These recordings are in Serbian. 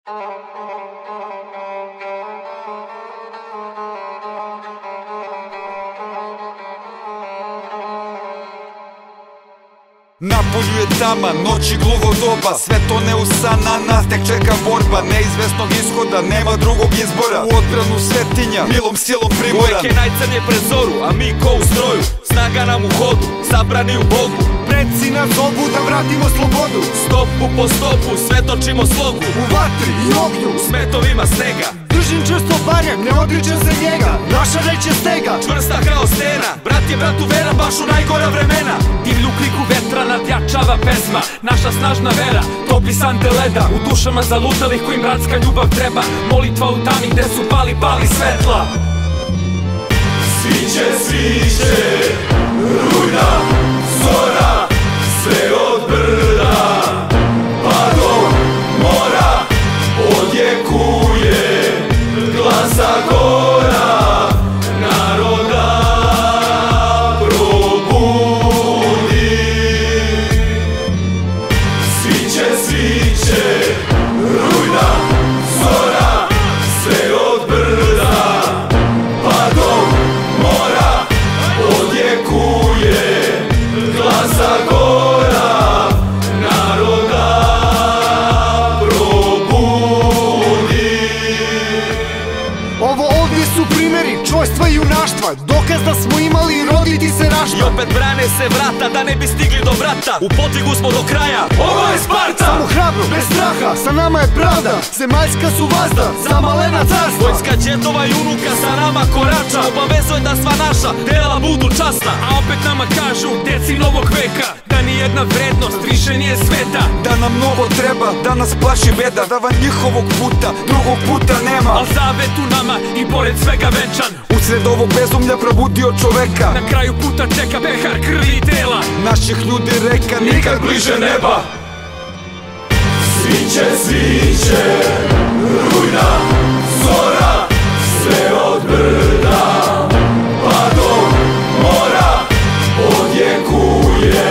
Napolju je tama, noći gluvo doba, sve tone u san, na nas tek čeka borba. Neizvesnog ishoda, nema drugog izbora. U odbranu svetinja, milom silom primoran. Uvijek je najcrnije pred zoru, a mi ko u stroju. Snaga nam u hodu, sabrani u Bogu. Preci nas zovu da vratimo slobodu. Stopu po stopu, sve točimo slogu. U vatri i ognju, smetovima snega. držim čvrsto barem, ne odričem se njega. Naša reč je stega, čvrsta kao stena. Brat je bratu vera, baš u najgora vremena. Divlju kliku vetra nadjačava pesma. Naša snažna vera topi sante leda. U dušama zalutalih kojim bratska ljubav treba. Molitva u tami gde su pali svetla. Sviće, sviće, rujna, zora, sve od brda pa do mora odjekuje glasa gora naroda probudi. Sviće, sviće, rujna, zora, sve od brda pa do mora odjekuje glasa gora naroda probudi. ovo ovdje su primjeri čojstva i junaštva. Dokaz da smo imali roditi se rašta. I opet brane se vrata da ne bi stigli do vrata. U podvigu smo do kraja, ovo je Sparta. Samo hrabro, bez straha, sa nama je pravda. Zemaljska su vazda, za malena carstva. Vojska džetova i unuka sa nama korača. Obavezuje da sva naša dela budu časna. A opet nama kažu, deci novog veka, da nijedna vrednost više nije sveta. Da nam novo treba, da nas plaši beda. Da van njihovog puta, drugog puta nema. Al zavet u nama i pored svega večan. Usred ovog bezumlja probudio čoveka. Na kraju puta čeka pehar krvi i tela. Naših ljudi reka nikad bliže neba. Sviće, sviće, rujna, zora, sve od brda pa do mora odjekuje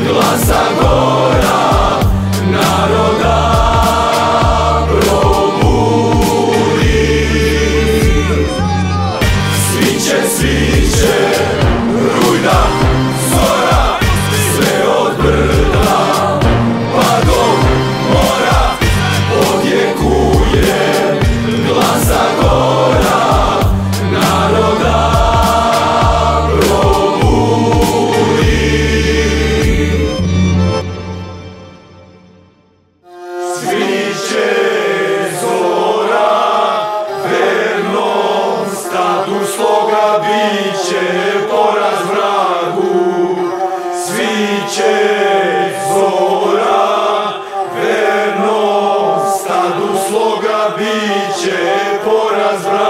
glasa gora naroda probudi. Sviće, sviće, rujna, zora, sve od brda pa do mora odjekuje glasa gora naroda probudi. Sviće zora, vernom stadu sloga biće poraz vragu. Sviće zora, vernom stadu sloga biće poraz vragu.